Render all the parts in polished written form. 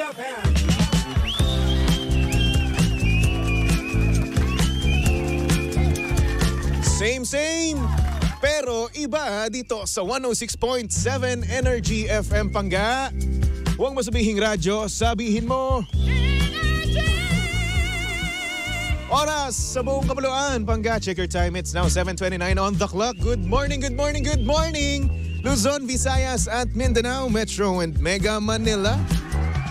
FM. Same, pero iba dito sa 106.7 Energy FM Pangga. Huwag mo sabihing radyo, sabihin mo oras sa buong Kabuluan. Pangga, check your time. It's now 7:29 on the clock. Good morning, good morning, good morning. Luzon, Visayas at Mindanao, Metro and Mega Manila.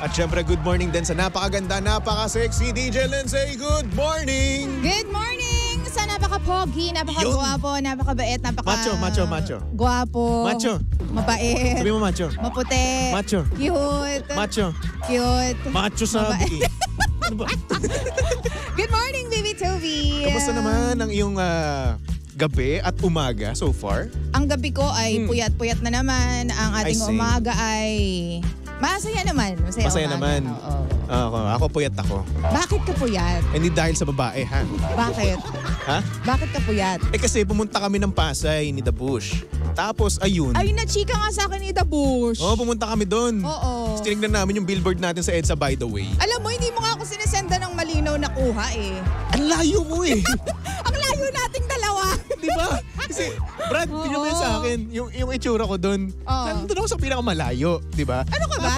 At syempre, good morning din sa napakaganda, napaka-sexy DJ Lindsay. Good morning! Good morning! Sa napaka-pogi, napaka-guwapo, napaka-bait, Macho. Guwapo. Macho. Mabait. Sabi mo macho. Maputi. Macho. Cute. Macho. Cute. Macho sabi. Ano ba? Good morning, baby Toby. Kamusta naman ang iyong gabi at umaga so far? Ang gabi ko ay puyat-puyat na naman. Ang ating I see. umaga ay masaya naman. Masaya umaga. naman. Oo. Ako puyat ako. Bakit ka puyat? Hindi dahil sa babae, ha? Bakit? Ha? Bakit ka puyat? Kasi pumunta kami ng Pasay ni The Bush. Tapos ayun. Ay, na-chika nga sa akin ni The Bush. Pumunta kami doon. Oo. Tapos tinignan namin yung billboard natin sa EDSA, by the way. Alam mo, hindi mo nga ako sinesenda ng malinaw na kuha eh. Ang layo ko eh. Ang layo nating dalawa. Di ba? Kasi, Brad, tingnan mo yan sa akin. Yung itsura ko doon. Oo. Nandun ako sa pinakamalayo. Di ba? Ano ka ba?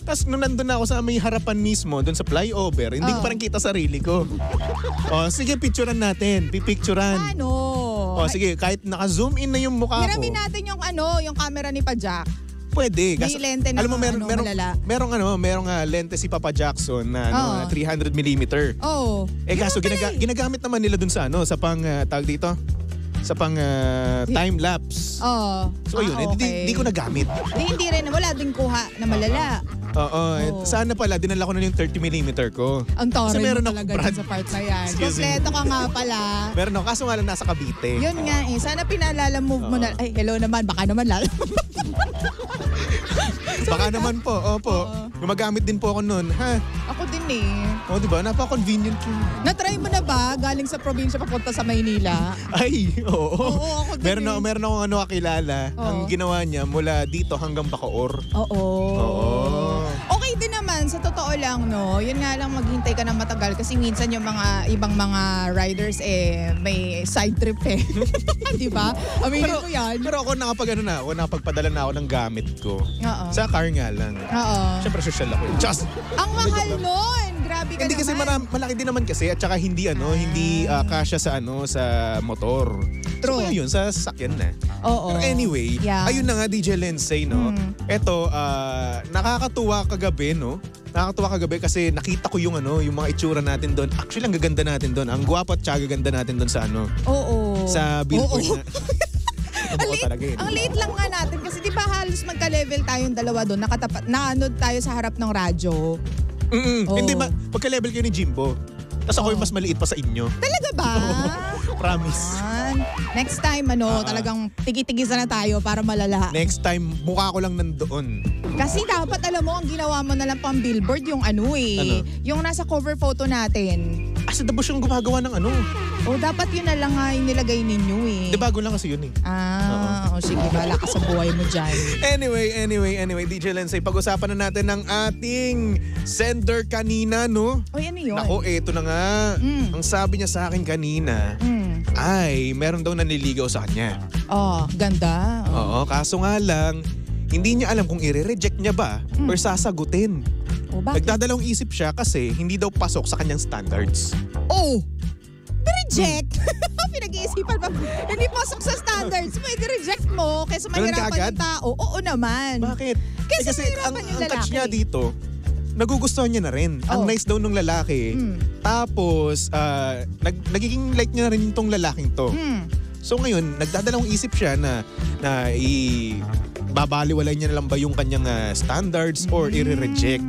Tapos nung nandun na ako sa may harapan mismo, doon sa flyover, hindi ko Oh. parang kita sarili ko. Sige, picturean natin. Pipicturean. Ano? Sige, kahit naka-zoom in na yung mukha ko. Hiramin natin yung yung camera ni Pajak. Pwede. May lente na alam mo, malala. merong lente si Papa Jackson na, na 300mm. Oh. Kaso ginagamit naman nila dun sa sa pang, tawag dito? Sa pang time-lapse. Oh. So ayun, okay. di ko nagamit. Hindi rin. Wala din kuha na malala. Oo. Sana pala, dinala ko na yung 30mm ko. Ang Kasi tore meron mo ako, talaga Brad. dun sa part na yan. Excuse me. Kompleto ka nga pala. Meron ako, kaso nga lang nasa Cavite. Yun nga eh. Sana pinalala-move mo na. Ay, hello naman. Baka naman lalo. Baka naman po, opo. Gumagamit din po ako nun, ha? Ako din eh. Di ba? Napaka-convenient yun. Na-try mo na ba galing sa probinsya papunta sa Maynila? Ay, oo. Oo, ako din Meron akong kakilala. Oo. Ang ginawa niya mula dito hanggang Bacoor. Oo. Oo. Okay din naman, sa totoo lang, no? Yun nga lang, maghintay ka ng matagal kasi minsan yung mga ibang mga riders may side trip eh. Di ba? Aminin mo yan. Pero ako nakapagpadala na ako ng gamit ko. Oo. Sa car nga lang. Oo. Siyempre social ako. Just, Ang mahal nun! Grabe ka hindi kasi naman. malaki din naman kasi at saka hindi hindi kasya sa sa motor. True. So yun sa sasakyan na. Oo. Pero anyway, Yeah. ayun na nga DJ Lindsay, no. Eto nakakatuwa kagabi, no. Nakakatuwa kagabi kasi nakita ko yung mga itsura natin doon. Actually, ang gaganda natin doon. Ang gwapo at saka gaganda natin doon sa Oo. sa billboard Oo. na. Talaga yun. Ang late lang nga natin kasi di ba halos magka-level tayong dalawa doon. Naanod tayo sa harap ng radyo. Oo. Hindi pagka-level kayo ni Jimbo. Tapos ako yung mas maliit pa sa inyo. Talaga ba? Promise. Next time, talagang tigi-tigisa na tayo para malala. Next time, mukha ko lang nandoon. Kasi dapat alam mo, ang ginawa mo na lang pang billboard yung Ano? yung nasa cover photo natin. Sa The Bush yung gumagawa ng O dapat yun na lang nga yung nilagay ninyo eh. Di bago lang kasi yun eh. Sige, bahala ka sa buhay mo dyan. Anyway, DJ Lindsay, pag-usapan na natin ng ating sender kanina, no? O ano yun? Nako, eto na nga. Ang sabi niya sa akin kanina, ay meron daw nanliligaw sa kanya. Ganda. Oo, kaso nga lang, hindi niya alam kung i-reject niya ba or sasagutin. O bakit? Nagdadalawang isip siya kasi hindi daw pasok sa kanyang standards. Reject. Pinag-iisipan pa. Hindi pasok sa standards mo, i-reject mo kaysa Ganun mahirapan kaagad? yung tao. Oo naman. Bakit? Kasi ang mahirapan yung catch lalaki. niya dito, nagugustuhan niya na rin. Ang nice daw nung lalaki. Tapos, nagiging like niya na rin itong lalaking to. So ngayon, nagdadalawang isip siya na babaliwalay niya na lang ba yung kanyang standards or i-reject.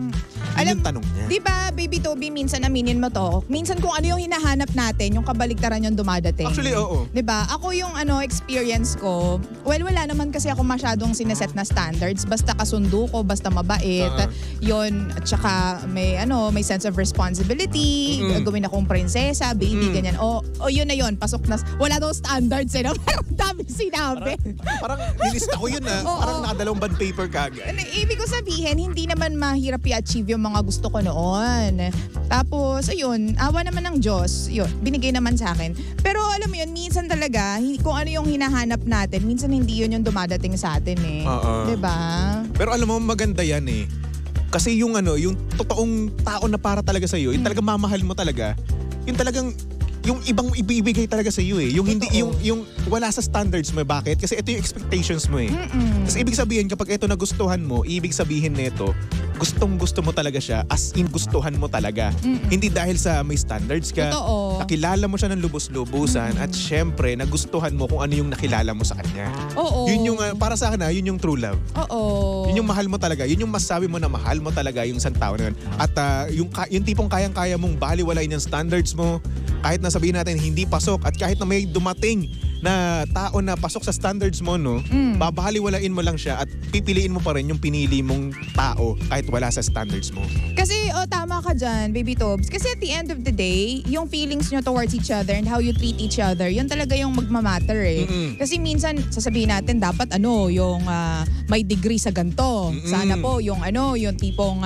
Yun yung tanong niya. Di ba, Baby Toby, minsan aminin mo to, minsan kung ano yung hinahanap natin, yung kabaliktaran yung dumadating. Actually, oo. Di ba? Ako yung experience ko, wala naman kasi ako masyadong sineset na standards. Basta kasundo ko, basta mabait. Yun, at saka may sense of responsibility, gawin akong prinsesa, baby, ganyan. O yun na yun, pasok na. Wala daw standards no? Parang dami sinabi. Parang nilista ko yun parang nakadalawang bond paper kagad. Ibig ko sabihin, hindi naman mahirap i-achieve yung mga gusto ko noon. Tapos, ayun, awa naman ng Diyos, yun, binigay naman sa akin. Pero alam mo yun, minsan talaga, kung ano yung hinahanap natin, minsan hindi yun yung dumadating sa atin eh. Diba? Pero alam mo, maganda yan eh. Kasi yung totoong tao na para talaga sa'yo, yung talagang mamahal mo talaga, yung talagang yung ibang ibibigay talaga sa iyo eh. Yung hindi yung wala sa standards mo. Bakit? Kasi ito yung expectations mo eh. Tapos ibig sabihin kapag ito nagustuhan mo, ibig sabihin nito, gustong-gusto mo talaga siya as in gustuhan mo talaga. Hindi dahil sa may standards ka. Totoo. Nakilala mo siya ng lubos-lubusan at syempre nagustuhan mo kung ano yung nakilala mo sa kanya. Oo. Yun yung para sa akin yun yung true love. Oo. Yun yung mahal mo talaga. Yun yung masabi mo na mahal mo talaga yung isang tao na yun. At yung tipong kayang-kaya mong baliwalain yung standards mo, kahit na sabihin natin hindi pasok at kahit na may dumating na tao na pasok sa standards mo, babaliwalain mo lang siya at pipiliin mo pa rin yung pinili mong tao kahit wala sa standards mo. Kasi, tama ka dyan, Baby Tobs. Kasi at the end of the day, yung feelings nyo towards each other and how you treat each other, yun talaga yung magmamatter eh. Kasi minsan, sasabihin natin, dapat yung may degree sa ganito. Sana po, yung tipong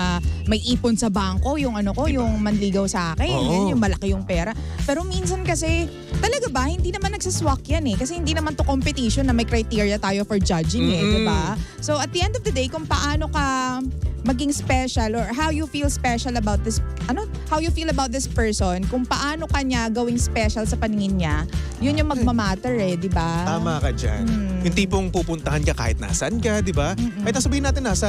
may ipon sa bangko, yung yung manligaw sa akin, yung malaki yung pera. Pero minsan kasi, talaga ba, hindi naman nagsaswak yan eh. Kasi hindi naman to competition na may criteria tayo for judging eh, di ba? So at the end of the day, kung paano ka maging special or how you feel special about this, how you feel about this person, kung paano kanya gawing special sa paningin niya, yun yung magmamatter eh, di ba? Tama ka dyan. Yung tipong pupuntahan ka kahit nasan ka, di ba? Kahit sabihin natin nasa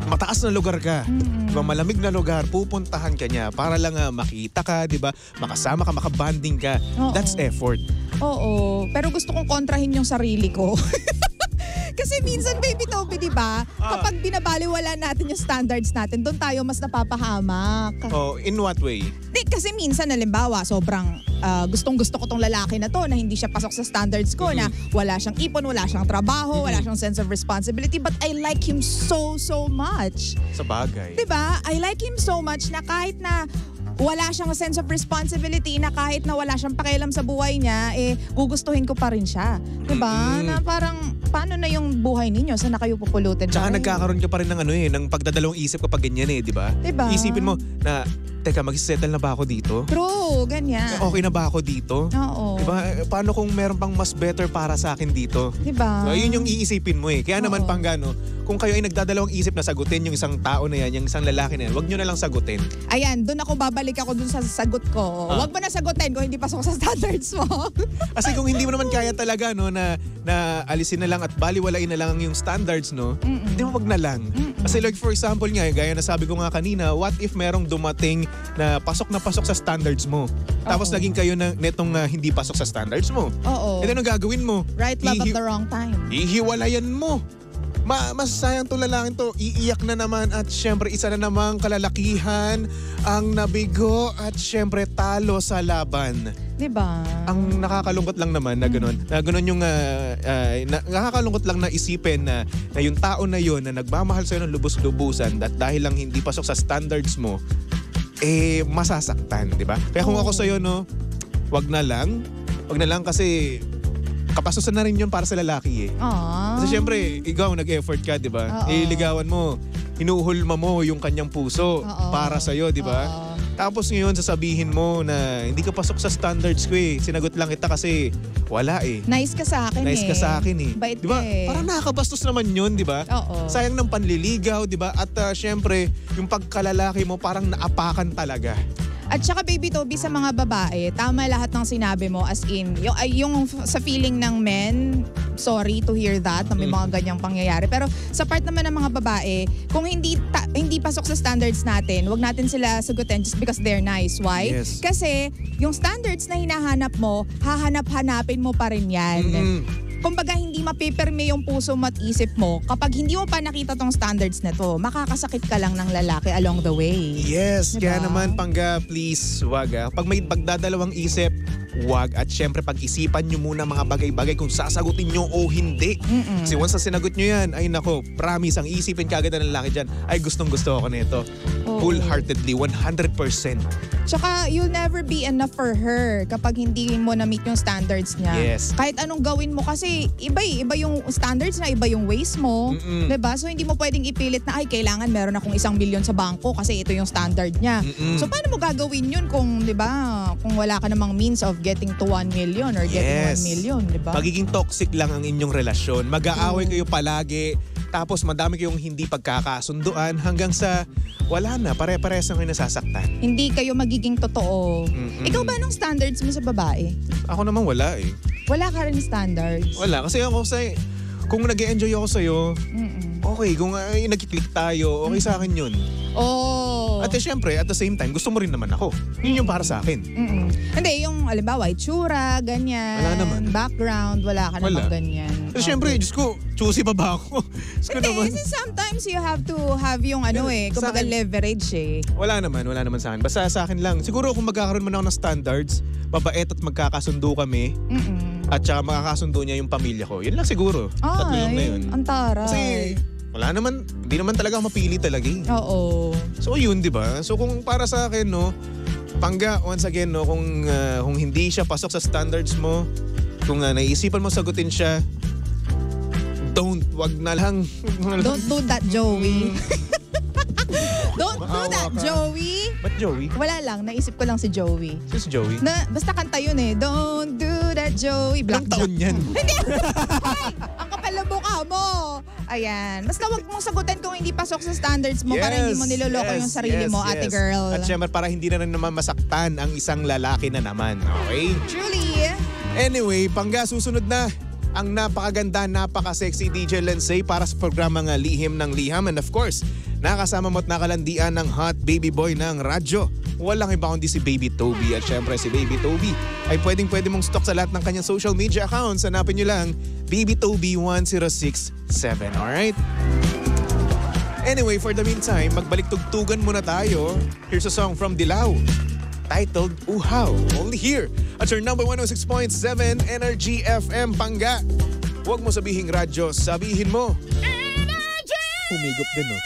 mataas na lugar ka, diba, malamig na lugar, pupuntahan ka niya para lang makita ka, di ba? Makasama ka, makabanding ka. That's effort. Oo. Pero gusto kong kontrahin yung sarili ko. Kasi minsan, Baby Toby, di ba? Kapag binabaliwala natin yung standards natin, doon tayo mas napapahamak. In what way? Kasi minsan, halimbawa, sobrang gustong-gusto ko tong lalaki na to na hindi siya pasok sa standards ko, na wala siyang ipon, wala siyang trabaho, wala siyang sense of responsibility, but I like him so much. Sa bagay. Diba? I like him so much na kahit na wala siyang sense of responsibility, na kahit na wala siyang pakialam sa buhay niya, gugustuhin ko pa rin siya. Diba? Na parang, paano na yung buhay ninyo? Saan na kayo pupulutin? Tsaka nagkakaroon ka pa rin ng ng pagdadalawang isip kapag ganyan eh, di ba? Diba? Isipin mo na, teka, mag-settle na ba ako dito? True, ganyan. Okay na ba ako dito? Oo. Diba? Paano kung meron pang mas better para sa akin dito? Diba? Yun yung iisipin mo eh. Kaya naman Panggano, kung kayo ay nagdadalawang isip na sagutin yung isang tao na yan, yung isang lalaki na yan, wag nyo na lang sagutin. Ayan, doon babalik ako dun sa sagot ko. Wag mo na sagutin kung hindi pasok sa standards mo. Kasi kung hindi mo naman kaya talaga na alisin na lang at baliwalain na lang yung standards, hindi mo wag na lang. Kasi like for example nga, gaya na sabi ko nga kanina, what if merong dumating na pasok sa standards mo? Tapos naging kayo netong hindi pasok sa standards mo. Oo. E ano gagawin mo? Right love at the wrong time. Ihiwalayan mo. Masasayang to lalaking to, iiyak na naman at syempre isa na namang kalalakihan ang nabigo at syempre talo sa laban. Diba? Ang nakakalungkot lang naman na gano'n. Na gano'n yung nakakalungkot lang na isipin na yung tao na yun na nagmamahal sa'yo ng lubos-lubusan at dahil lang hindi pasok sa standards mo, masasaktan, di ba? Kaya kung ako sa'yo, wag na lang kasi kapasosan na rin yun para sa lalaki eh. Kasi syempre, ikaw nag-effort ka, di ba? Ligawan mo, hinuhulma mo yung kanyang puso para sa'yo, di ba? Tapos ngayon sasabihin mo na hindi ka pasok sa standards ko eh. Sinagot lang kita kasi wala eh. Nice ka sa akin Nice ka sa akin eh. Bait di ba? eh. Parang nakakabastos naman yun, di ba? Oo. Sayang ng panliligaw, di ba? At syempre, yung pagkalalaki mo parang naapakan talaga. At saka Baby Toby, sa mga babae, tama lahat ng sinabi mo, as in, yung sa feeling ng men, sorry to hear that, na may mga ganyang pangyayari. Pero sa part naman ng mga babae, kung hindi pasok sa standards natin, wag natin sila sagutin just because they're nice. Why? Yes. Kasi yung standards na hinahanap mo, hahanap-hanapin mo pa rin yan. kumbaga hindi mapipirme yung puso mo at isip mo kapag hindi mo pa nakita tong standards na to. Makakasakit ka lang ng lalaki along the way. Yes, Diba? kaya naman Pangga, please, wag Pag may pagdadalawang isip, wag. At syempre pag-isipan nyo muna mga bagay-bagay kung sasagutin nyo o hindi. Kasi once na sinagot nyo yan, ay nako, promise, ang isipin kagad ng lalaki dyan, ay gustong-gusto ako nito. Oo. Wholeheartedly, 100%. Tsaka you'll never be enough for her kapag hindi mo na-meet yung standards niya. Yes. Kahit anong gawin mo kasi iba yung standards na, iba yung ways mo. Diba? So hindi mo pwedeng ipilit na ay kailangan meron akong 1 milyon sa bangko kasi ito yung standard niya. So paano mo gagawin yun kung, diba, kung wala ka namang means of getting to 1 million or getting 1 million, diba? Magiging toxic lang ang inyong relasyon. Mag-aaway kayo palagi. Tapos madami kayong hindi pagkakasunduan hanggang sa wala na, pare-parehas na kayo nasasaktan. Hindi kayo magiging totoo. Ikaw ba anong standards mo sa babae? Ako naman wala eh. Wala ka rin standards. Wala. Kasi ako kung nag-enjoy ako sa'yo, okay. Kung nagkiklik tayo, okay sa akin yun. Oh. At syempre, at the same time, gusto mo rin naman ako. Yun yung para sa akin. Hindi, yung alimbawa, itsura, ganyan. Wala naman. Background, wala ka namang ganyan. Kasi syempre, Diyos ko, choosy pa ba ako? Diyos ko naman. Kasi sometimes you have to have yung kumbaga leverage eh. Wala naman sa akin. Basta sa akin lang. Siguro kung magkakaroon man ako ng standards, babait at magkakasundo kami, at saka makakasundo niya yung pamilya ko. Yun lang siguro. Tatlo lang na yun. Ang taray. Kasi wala naman, hindi naman talaga ako mapili talaga eh. Oo. So yun, di ba? So kung para sa akin, no, Pangga, once again, no, kung hindi siya pasok sa standards mo, kung naisipan mo sagutin siya, wag na lang. Don't do that, Joey. Don't do Maawa that, ka. Joey. Ba't Joey? Wala lang, naisip ko lang si Joey. Si Joey? Basta kanta yun eh. Don't do that, Joey. Ilang taon yan? Hindi! Ay, ang kapal ng mukha mo. Ayan. Basta wag mong sagutin kung hindi pasok sa standards mo para hindi mo niloloko yung sarili mo, ate girl. At syempre, para hindi na rin naman masaktan ang isang lalaki na naman. Okay? Truly. Anyway, Pangga, susunod na ang napakaganda, napaka-sexy DJ Lensay para sa programang Lihim ng Liham. And of course, nakasama mo at nakalandian ng hot baby boy ng radyo. Walang iba kundi si Baby Toby. At syempre si Baby Toby ay pwede mong stock sa lahat ng kanyang social media accounts. Hanapin nyo lang Baby Toby 1067. Alright? Anyway, for the meantime, magbalik tugtugan muna tayo. Here's a song from Dilaw titled Uhaw. Only here at your number 106.7 Energy FM Pangga. Huwag mo sabihing radyo, sabihin mo Energy! Humigop din, no?